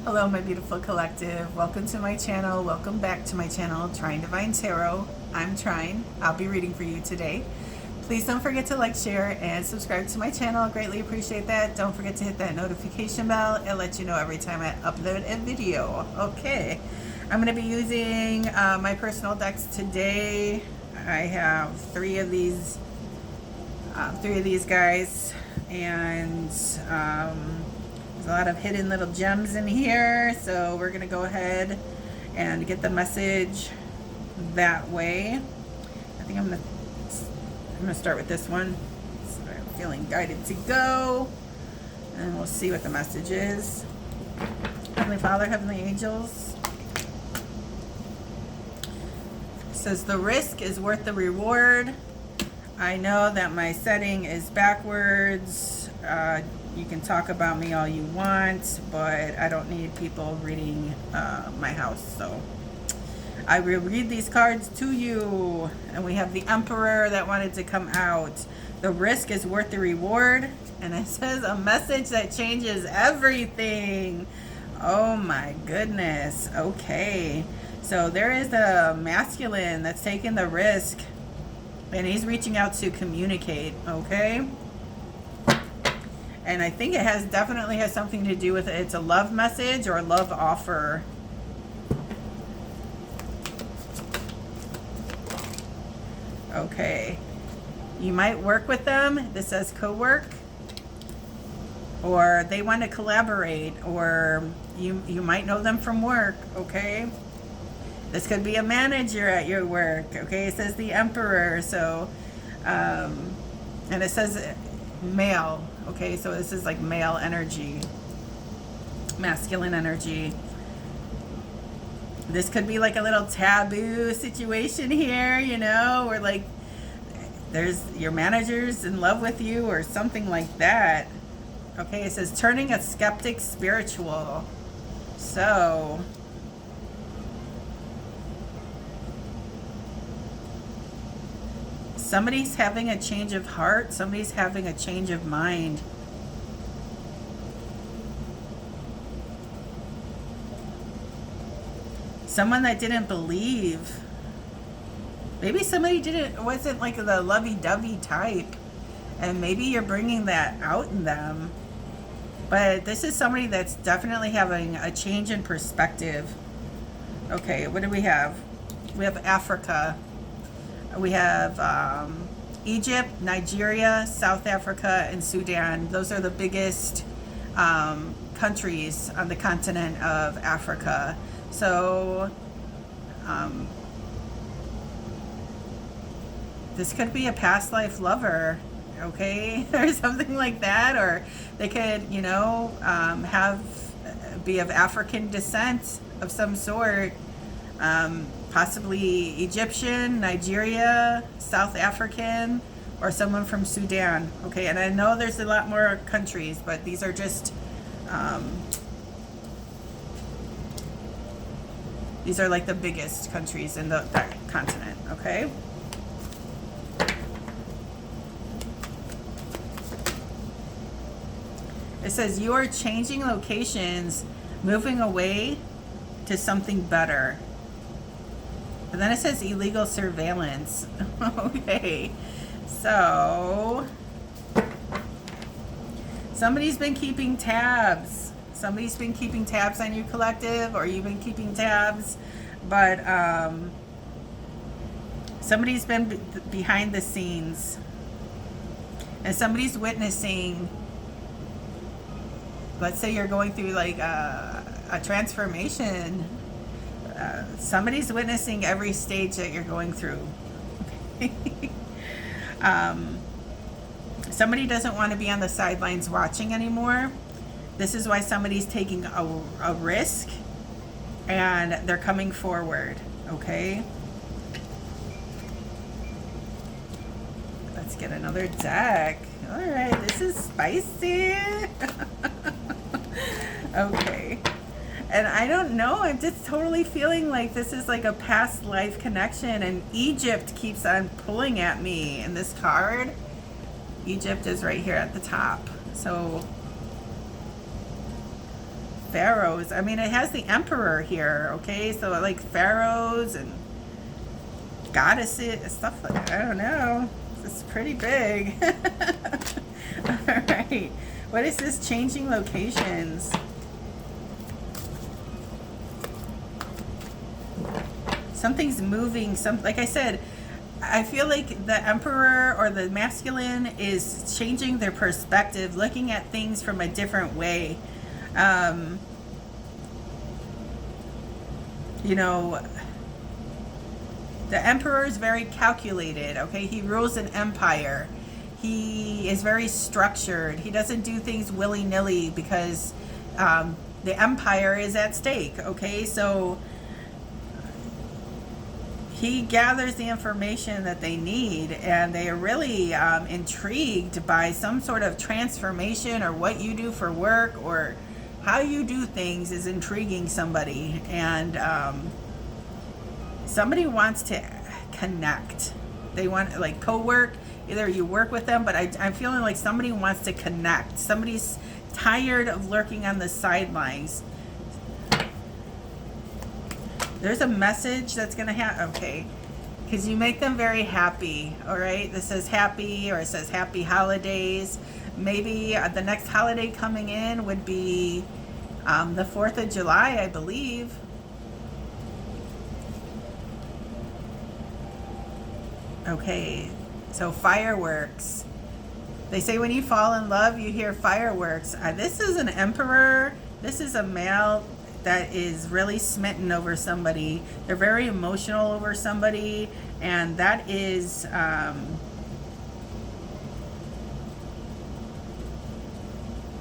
Hello, my beautiful collective. Welcome to my channel. Welcome back to my channel, Trine Divine Tarot. I'm Trine. I'll be reading for you today. Please don't forget to like, share, and subscribe to my channel. I greatly appreciate that. Don't forget to hit that notification bell. It'll let you know every time I upload a video. Okay, I'm going to be using my personal decks today. I have three of these guys, and there's a lot of hidden little gems in here, so we're gonna go ahead and get the message that way. I think I'm gonna start with this one. So I'm feeling guided to go, and we'll see what the message is. Heavenly Father, Heavenly Angels, it says the risk is worth the reward. I know that my setting is backwards. You can talk about me all you want, but I don't need people reading my house. So I will read these cards to you. And we have the Emperor that wanted to come out. The risk is worth the reward. And it says a message that changes everything. Oh my goodness. Okay. So there is a masculine that's taking the risk, and he's reaching out to communicate, okay? And I think it definitely has something to do with it. It's a love message or a love offer. Okay. You might work with them. This says co-work. Or they want to collaborate. Or you might know them from work, okay? This could be a manager at your work, okay? It says the Emperor, so, and it says male, okay? So this is like male energy, masculine energy. This could be like a little taboo situation here, you know, where like there's your manager's in love with you or something like that. Okay, it says turning a skeptic spiritual. So somebody's having a change of heart. Somebody's having a change of mind. Someone that didn't believe. Maybe somebody wasn't like the lovey-dovey type. And maybe you're bringing that out in them. But this is somebody that's definitely having a change in perspective. Okay, what do we have? We have Africa. We have Egypt, Nigeria, South Africa, and Sudan. Those are the biggest countries on the continent of Africa. So this could be a past life lover, okay? Or something like that. Or they could, you know, be of African descent of some sort. Possibly Egyptian, Nigeria, South African, or someone from Sudan. Okay, and I know there's a lot more countries, but these are just these are like the biggest countries in that continent. Okay. It says you are changing locations, moving away to something better. And then it says illegal surveillance. Okay, so somebody's been keeping tabs. Somebody's been keeping tabs on you, collective, or you've been keeping tabs. But somebody's been behind the scenes. And somebody's witnessing. Let's say you're going through like a transformation. Somebody's witnessing every stage that you're going through. Somebody doesn't want to be on the sidelines watching anymore. This is why somebody's taking a risk and they're coming forward. Okay. Let's get another deck. All right, this is spicy. Okay. And I don't know, I'm just totally feeling like this is like a past life connection, and Egypt keeps on pulling at me in this card. Egypt is right here at the top. So pharaohs. I mean, it has the emperor here, okay? So like pharaohs and goddesses, stuff like, I don't know. It's pretty big. All right. What is this? Changing locations. Something's moving. Like I said, I feel like the emperor or the masculine is changing their perspective, looking at things from a different way. You know, the emperor is very calculated, okay? He rules an empire. He is very structured. He doesn't do things willy-nilly because the empire is at stake, okay? So he gathers the information that they need, and they are really intrigued by some sort of transformation, or what you do for work or how you do things is intriguing somebody. And somebody wants to connect. They want, like, co-work. Either you work with them, but I'm feeling like somebody wants to connect. Somebody's tired of lurking on the sidelines. There's a message that's going to happen. Okay. Because you make them very happy. All right. This says happy, or it says happy holidays. Maybe the next holiday coming in would be the 4th of July, I believe. Okay. So fireworks. They say when you fall in love, you hear fireworks. This is an emperor. This is a male that is really smitten over somebody. They're very emotional over somebody, and that is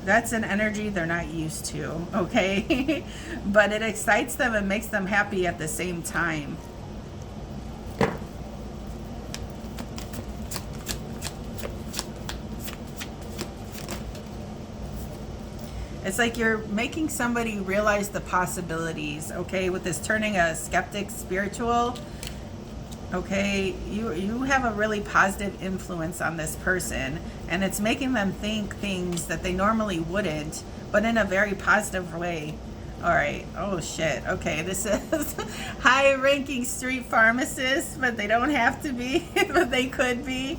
that's an energy they're not used to, okay? But it excites them and makes them happy at the same time. It's like you're making somebody realize the possibilities, okay? With this turning a skeptic spiritual, okay? You have a really positive influence on this person, and it's making them think things that they normally wouldn't, but in a very positive way. All right. Oh, shit. Okay, this is high-ranking street pharmacists, but they don't have to be, but they could be.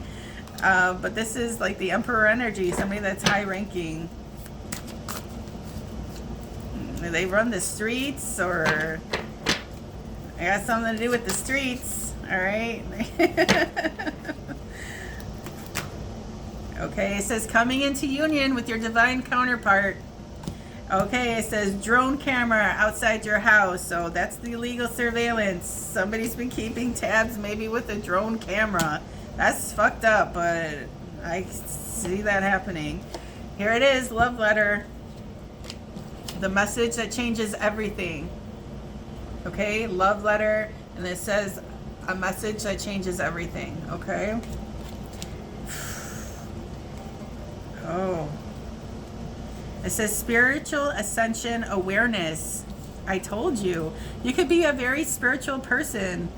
But this is like the emperor energy, somebody that's high-ranking. They run the streets, or I got something to do with the streets. All right. Okay, it says coming into union with your divine counterpart. Okay, it says drone camera outside your house. So that's the illegal surveillance. Somebody's been keeping tabs, maybe with a drone camera. That's fucked up, but I see that happening. Here it is, love letter. The message that changes everything. Okay, love letter, and it says a message that changes everything. Okay. Oh. It says spiritual ascension awareness. I told you. You could be a very spiritual person.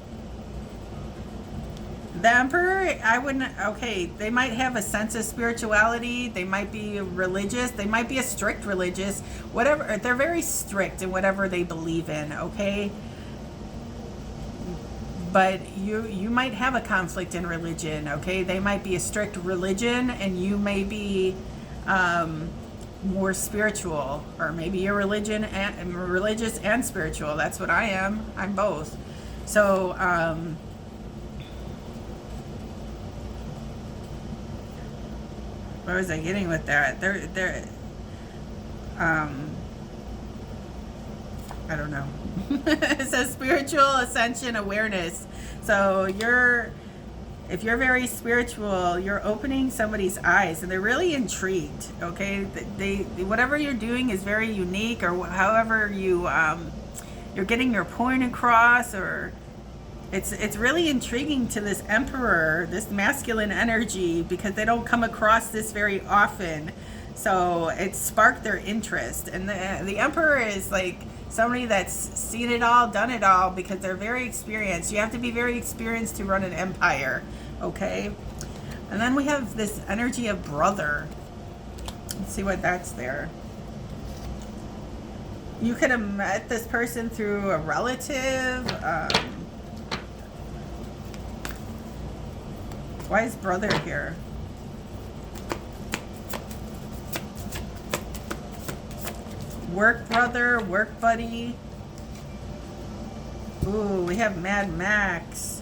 The emperor, I wouldn't, okay, they might have a sense of spirituality. They might be religious. They might be a strict religious. Whatever, they're very strict in whatever they believe in, okay? But you might have a conflict in religion, okay? They might be a strict religion, and you may be more spiritual, or maybe you're religious and spiritual. That's what I am. I'm both. So, where was I getting with that? They're I don't know. It says spiritual ascension awareness. So if you're very spiritual, you're opening somebody's eyes, and they're really intrigued. Okay, they whatever you're doing is very unique, or however you're getting your point across, or it's really intriguing to this emperor, this masculine energy, because they don't come across this very often. So it sparked their interest, and the emperor is like somebody that's seen it all, done it all, because they're very experienced. You have to be very experienced to run an empire, okay? And then we have this energy of brother. Let's see what that's there. You could have met this person through a relative. Why is brother here? Work brother, work buddy. Ooh, we have Mad Max.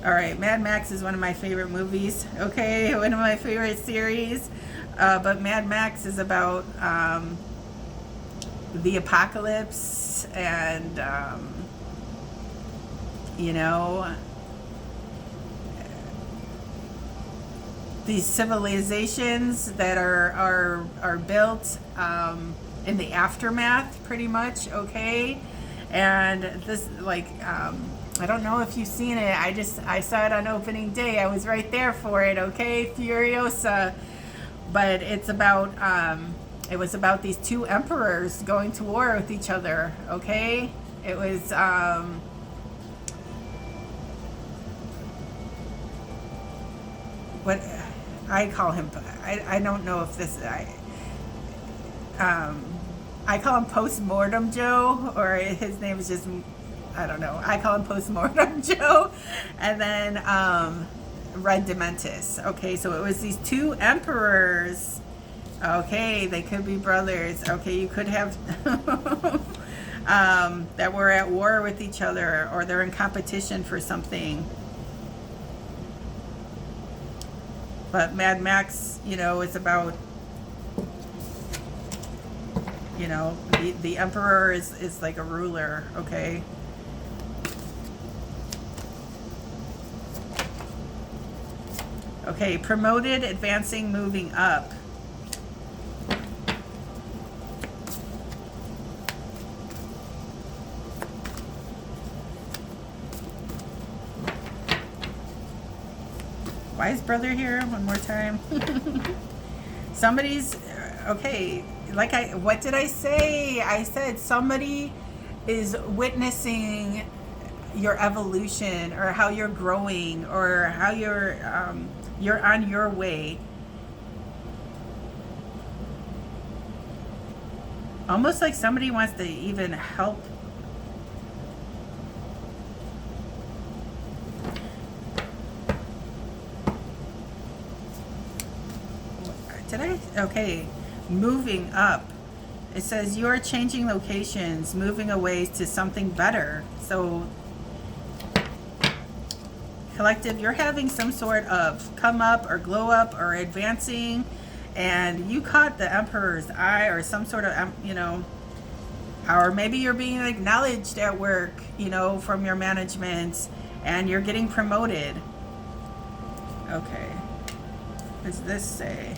All right, Mad Max is one of my favorite movies. Okay, one of my favorite series. But Mad Max is about the apocalypse and, you know, these civilizations that are built in the aftermath, pretty much. Okay, and this, like, I don't know if you've seen it. I saw it on opening day. I was right there for it. Okay, Furiosa. But it's about it was about these two emperors going to war with each other. Okay, it was what I call him. I don't know if this I call him Postmortem Joe, or his name is just, I don't know. I call him Postmortem Joe. And then Red Dementis. Okay, so it was these two emperors. Okay, they could be brothers. Okay, you could have that were at war with each other, or they're in competition for something. But Mad Max, you know, is about, you know, the emperor is like a ruler. Okay. Okay, promoted, advancing, moving up. Why is brother here one more time? Somebody's, okay, like what did I say? I said somebody is witnessing your evolution, or how you're growing, or how you're on your way. Almost like somebody wants to even help. Did I? Okay. Moving up. It says you are changing locations, moving away to something better. So, collective, you're having some sort of come up or glow up or advancing, and you caught the emperor's eye, or some sort of, you know, or maybe you're being acknowledged at work, you know, from your management, and you're getting promoted. Okay. What does this say?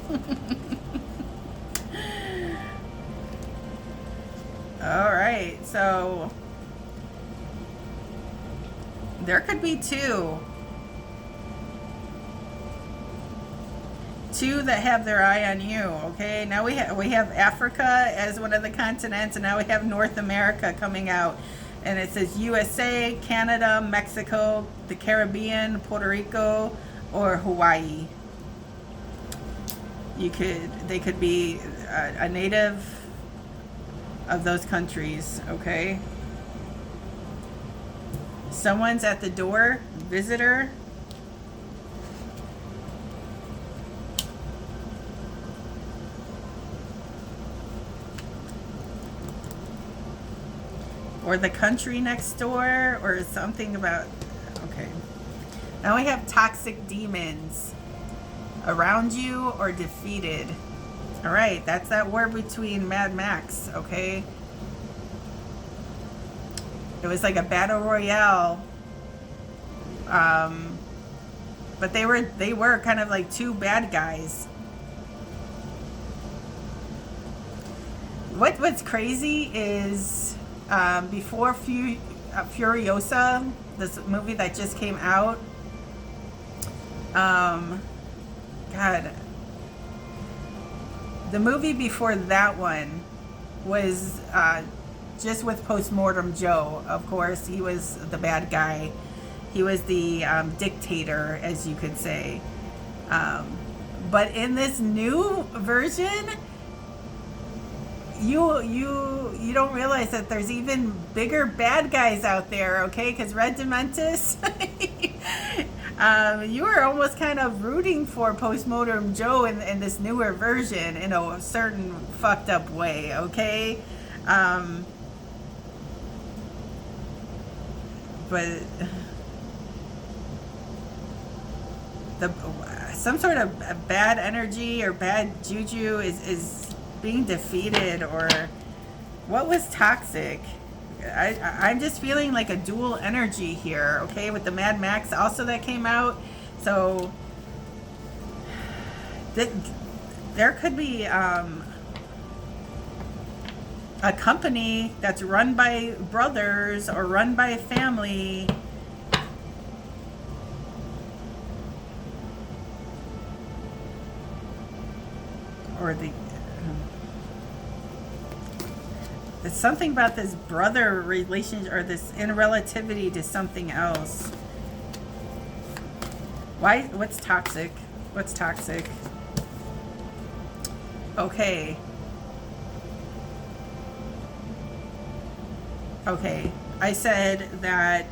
All right, so there could be two that have their eye on you. Okay, now we have Africa as one of the continents, and now we have North America coming out, and it says USA, Canada, Mexico, the Caribbean, Puerto Rico, or Hawaii. They could be a native of those countries. Okay, someone's at the door, visitor. Or the country next door, or something about, okay. Now we have toxic demons around you or defeated. All right, that's that war between Mad Max. Okay, it was like a battle royale, but they were kind of like two bad guys. What's crazy is before Furiosa, this movie that just came out, God, the movie before that one was just with Postmortem Joe. Of course, he was the bad guy. He was the dictator, as you could say. But in this new version, you you don't realize that there's even bigger bad guys out there, okay? Because Red Dementis, you were almost kind of rooting for Postmortem Joe in this newer version in a certain fucked up way, okay? But some sort of bad energy or bad juju is being defeated. Or what was toxic? I'm just feeling like a dual energy here, okay, with the Mad Max also that came out. So there could be a company that's run by brothers or run by a family, or there's something about this brother relationship, or this in relativity to something else. Why? What's toxic? What's toxic? Okay. Okay. I said that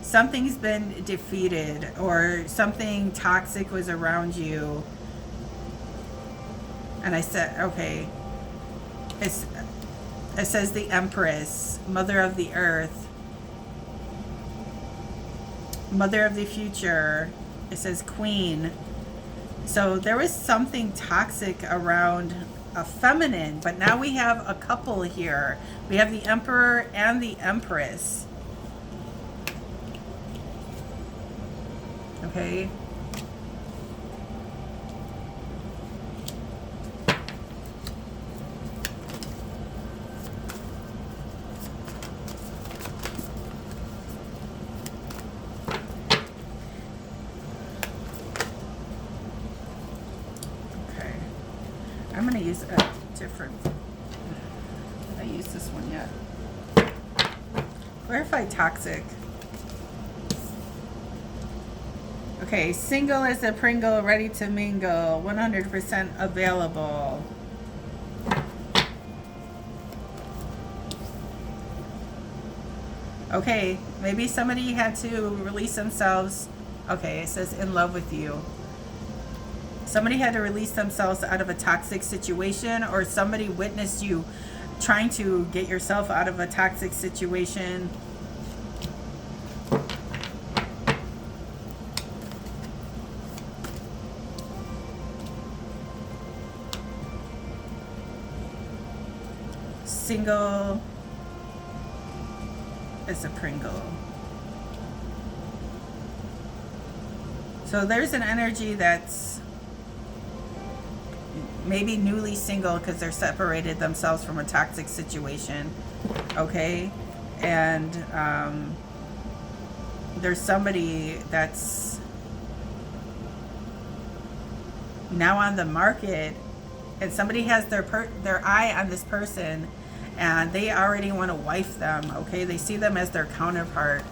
something's been defeated, or something toxic was around you. And I said, okay. It says the Empress, Mother of the Earth, Mother of the Future. It says Queen. So there was something toxic around a feminine, but now we have a couple here. We have the Emperor and the Empress. Okay. I'm going to use a different, did I use this one yet? Clarify toxic. Okay, single as a Pringle, ready to mingle, 100% available. Okay, maybe somebody had to release themselves. Okay, it says in love with you. Somebody had to release themselves out of a toxic situation, or somebody witnessed you trying to get yourself out of a toxic situation. Single as a Pringle. So there's an energy that's maybe newly single because they're separated themselves from a toxic situation, okay? And there's somebody that's now on the market, and somebody has their eye on this person, and they already want to wife them, okay? They see them as their counterpart.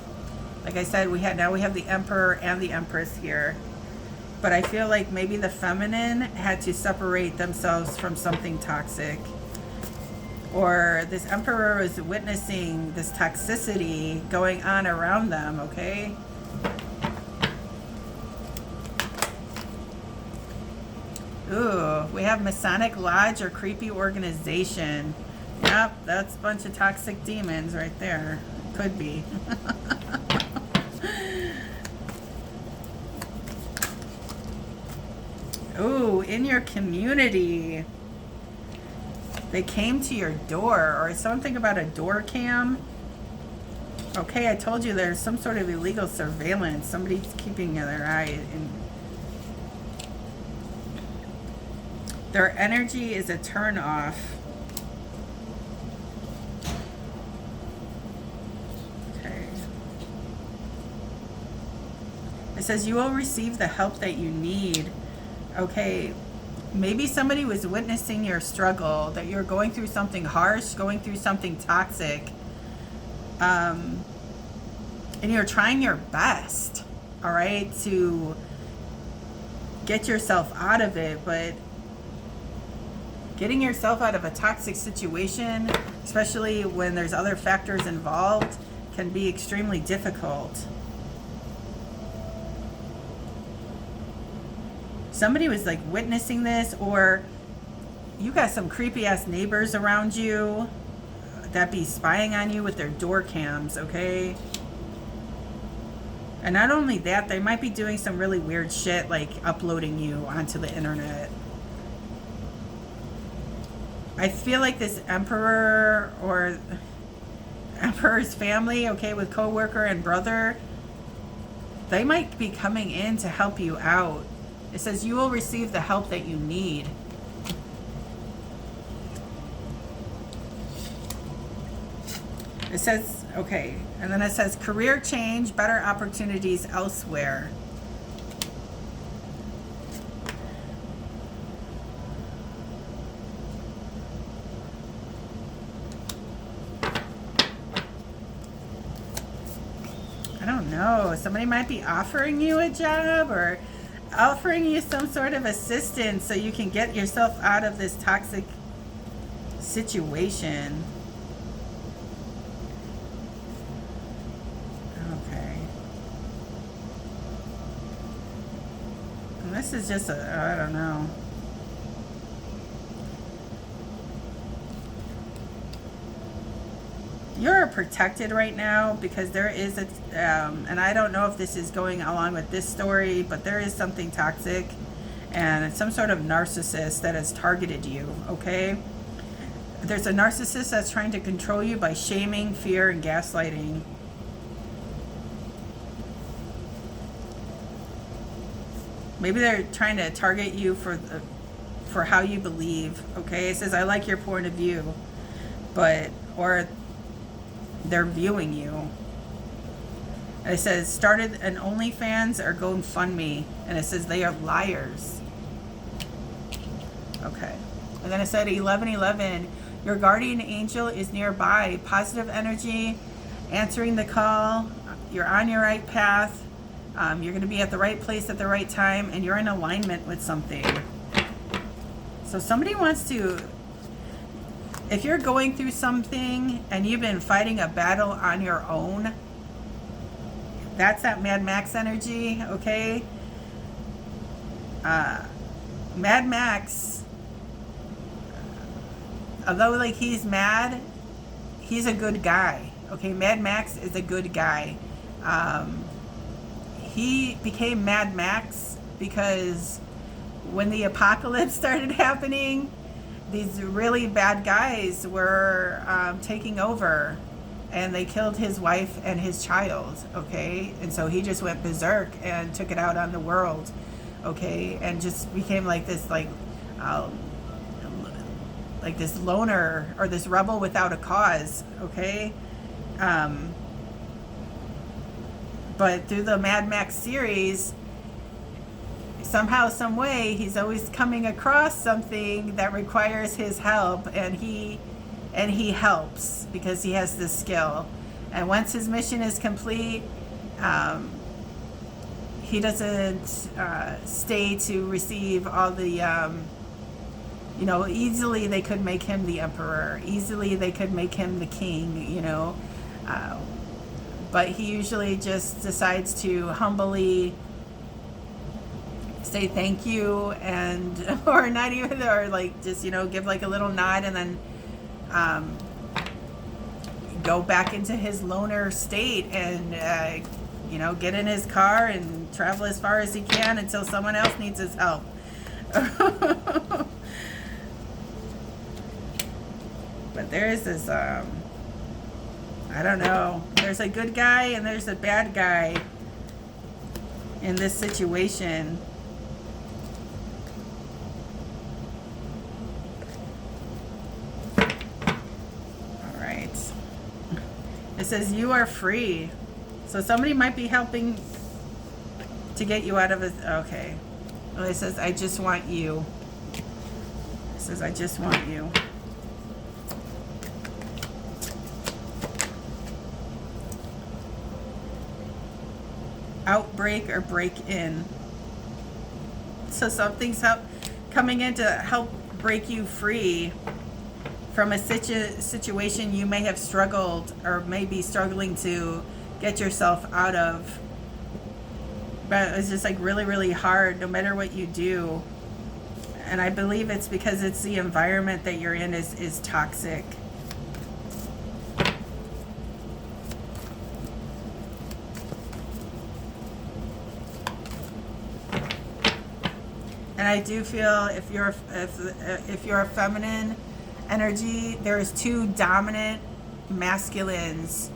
Like I said, now we have the Emperor and the Empress here. But I feel like maybe the feminine had to separate themselves from something toxic. Or this Emperor is witnessing this toxicity going on around them, okay? Ooh, we have Masonic Lodge or creepy organization. Yep, that's a bunch of toxic demons right there. Could be. Ooh, in your community. They came to your door, or something about a door cam. Okay, I told you there's some sort of illegal surveillance. Somebody's keeping their eye in. Their energy is a turn off. Okay. It says you will receive the help that you need. Okay, maybe somebody was witnessing your struggle, that you're going through something harsh, going through something toxic, and you're trying your best, all right, to get yourself out of it. But getting yourself out of a toxic situation especially when there's other factors involved, can be extremely difficult. Somebody was like witnessing this, or you got some creepy ass neighbors around you that be spying on you with their door cams, okay? And not only that, they might be doing some really weird shit, like uploading you onto the internet. I feel like this emperor or emperor's family, okay, with co-worker and brother, they might be coming in to help you out. It says you will receive the help that you need. It says, okay, and then it says career change, better opportunities elsewhere. I don't know. Somebody might be offering you a job or offering you some sort of assistance so you can get yourself out of this toxic situation. This is just I don't know. You're protected right now because there is a, and I don't know if this is going along with this story, but there is something toxic and some sort of narcissist that has targeted you, okay? There's a narcissist that's trying to control you by shaming, fear, and gaslighting. Maybe they're trying to target you for how you believe, okay? It says, I like your point of view, but, or they're viewing you. And it says, started an OnlyFans or GoFundMe. And it says they are liars. Okay. And then it said 1111, your guardian angel is nearby. Positive energy, answering the call. You're on your right path. You're going to be at the right place at the right time, and you're in alignment with something. So somebody wants to, if you're going through something and you've been fighting a battle on your own, that's that Mad Max energy, okay? Mad Max, although like he's mad, he's a good guy, okay? Mad Max is a good guy. He became Mad Max because when the apocalypse started happening, these really bad guys were taking over, and they killed his wife and his child, okay? And so he just went berserk and took it out on the world, okay? And just became like this, like this loner or this rebel without a cause, okay? But through the Mad Max series, somehow, some way, he's always coming across something that requires his help, and he helps because he has this skill. And once his mission is complete, he doesn't stay to receive all the, easily they could make him the emperor. Easily they could make him the king, but he usually just decides to humbly say thank you, and or not even, or like just give like a little nod, and then go back into his loner state and get in his car and travel as far as he can until someone else needs his help. But there is this I don't know, there's a good guy and there's a bad guy in this situation. All right. It says you are free. So somebody might be helping to get you out of it. Okay. Well, it says, I just want you. It says, I just want you. Outbreak or break in. So something's coming in to help break you free from a situation you may have struggled or may be struggling to get yourself out of. But it's just like really, really hard no matter what you do. And I believe it's because it's the environment that you're in is toxic. And I do feel if you're a feminine energy, there's two dominant masculines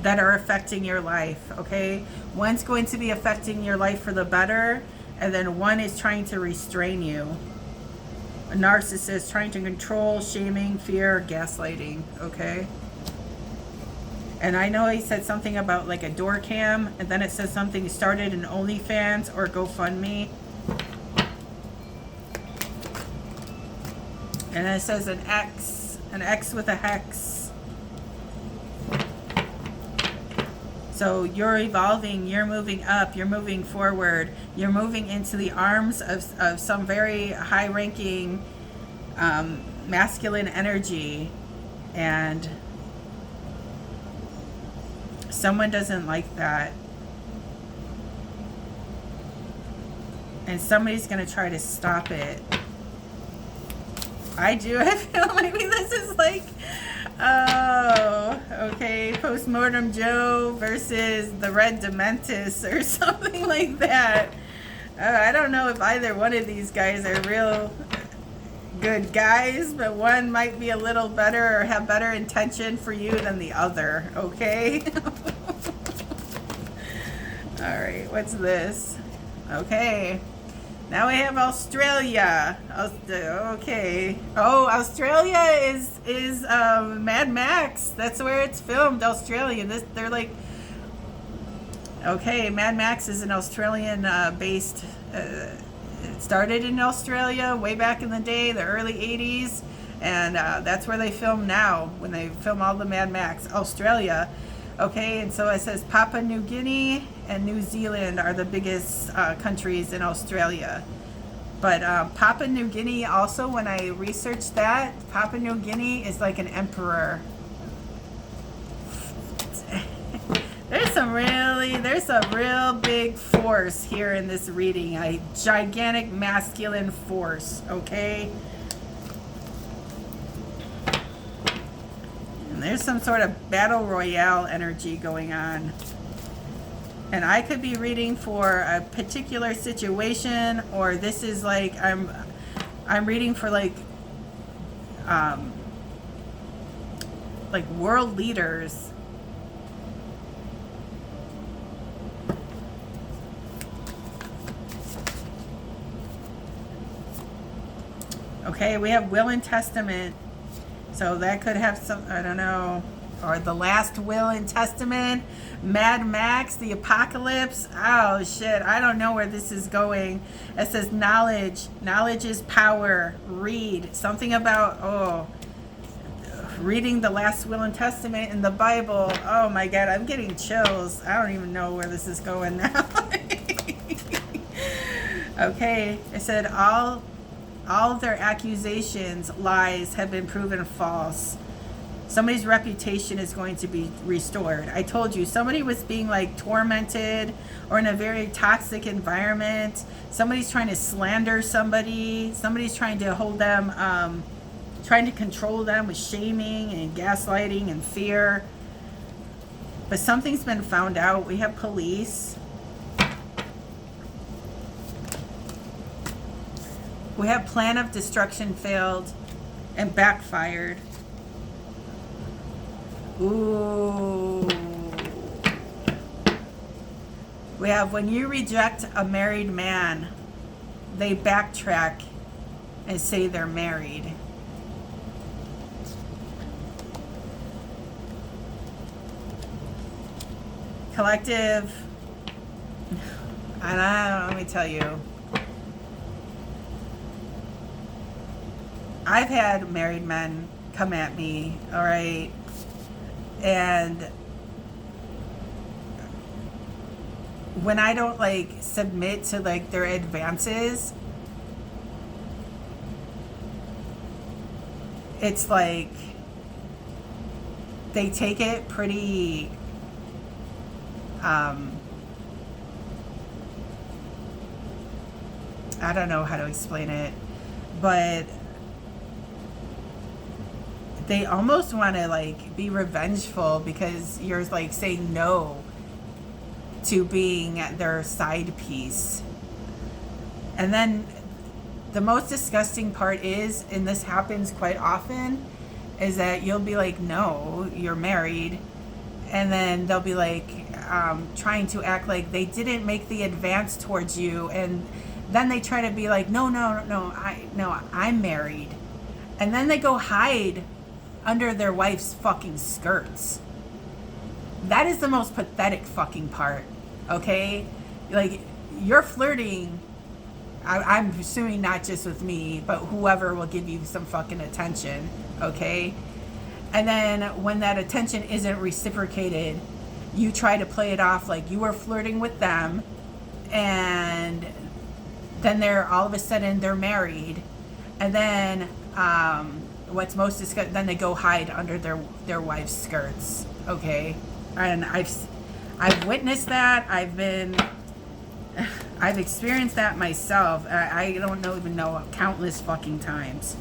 that are affecting your life, okay? One's going to be affecting your life for the better, and then one is trying to restrain you. A narcissist trying to control, shaming, fear, gaslighting, okay? And I know he said something about like a door cam, and then it says something started in OnlyFans or GoFundMe. And then it says an X with a hex. So you're evolving, you're moving up, you're moving forward, you're moving into the arms of some very high-ranking masculine energy, and someone doesn't like that. And somebody's going to try to stop it. I do. I feel maybe this is like, oh, okay, Postmortem Joe versus the Red Dementis or something like that. I don't know if either one of these guys are real good guys, but one might be a little better or have better intention for you than the other, okay? All right, what's this? Okay. Now we have Australia. Okay. Oh, Australia is Mad Max. That's where it's filmed. Australia. They're like. Okay, Mad Max is an Australian based. It started in Australia way back in the day, the early '80s, and that's where they film now. When they film all the Mad Max, Australia. Okay, and so it says Papua New Guinea and New Zealand are the biggest countries in Australia. But Papua New Guinea also, when I researched that, Papua New Guinea is like an emperor. There's a real big force here in this reading. A gigantic masculine force, okay? There's some sort of battle royale energy going on. And I could be reading for a particular situation, or this is like I'm reading for like world leaders. Okay, we have Will and Testament. So that could have some, I don't know, or the last will and testament, Mad Max, the apocalypse. Oh shit, I don't know where this is going. It says knowledge. Knowledge is power. Read. Something about, reading the last will and testament in the Bible. Oh my God, I'm getting chills. I don't even know where this is going now. Okay, it said all of their accusations, lies, have been proven false. Somebody's reputation is going to be restored. I told you, somebody was being like tormented or in a very toxic environment. Somebody's trying to slander somebody. Somebody's trying to hold them, trying to control them with shaming and gaslighting and fear. But something's been found out. We have police. We have plan of destruction failed and backfired. Ooh. We have when you reject a married man, they backtrack and say they're married. Collective. I don't know, let me tell you. I've had married men come at me, all right, and when I don't like submit to like their advances, it's like they take it pretty I don't know how to explain it, but they almost want to like be revengeful because you're like saying no to being their side piece. And then the most disgusting part is, and this happens quite often, is that you'll be like, no, you're married, and then they'll be like trying to act like they didn't make the advance towards you, and then they try to be like, no, I'm married, and then they go hide under their wife's fucking skirts. That is the most pathetic fucking part, okay? Like, you're flirting, I'm assuming not just with me, but whoever will give you some fucking attention, okay? And then when that attention isn't reciprocated, you try to play it off like you were flirting with them, and then they're all of a sudden they're married, and then what's most disgusting, then they go hide under their wife's skirts, okay? And I've witnessed that. I've experienced that myself. I don't even know, countless fucking times.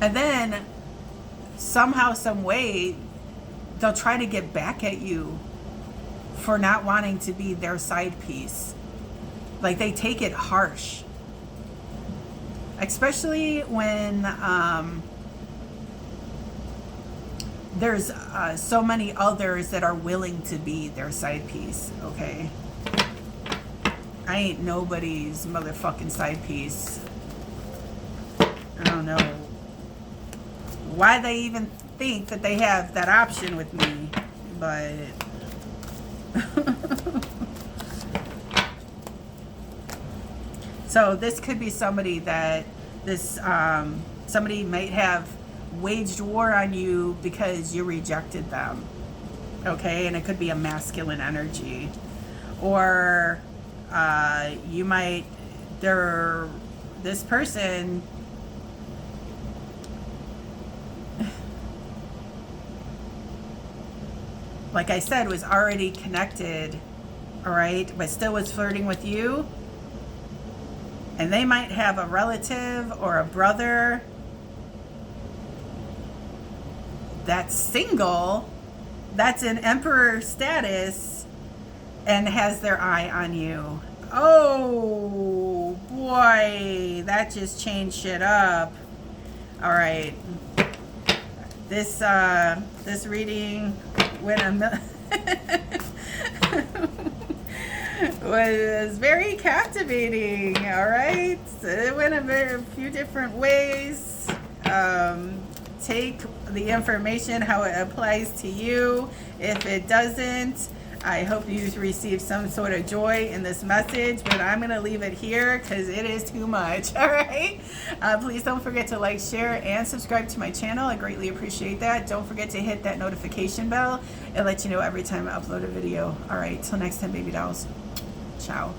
And then somehow, some way, they'll try to get back at you for not wanting to be their side piece. Like, they take it harsh. Especially when there's so many others that are willing to be their side piece, okay? I ain't nobody's motherfucking side piece. I don't know why they even think that they have that option with me, but so this could be somebody that somebody might have waged war on you because you rejected them, okay? And it could be a masculine energy, or you might, this person like I said was already connected, all right, but still was flirting with you. And they might have a relative or a brother that's single, that's in emperor status, and has their eye on you. Oh boy, that just changed shit up. All right, this reading went was very captivating. All right, it went a few different ways. Take the information how it applies to you. If it doesn't, I hope you receive some sort of joy in this message, but I'm going to leave it here because it is too much. All right, please don't forget to like, share, and subscribe to my channel. I greatly appreciate that. Don't forget to hit that notification bell. It'll let you know every time I upload a video. All right, till next time, baby dolls. Ciao.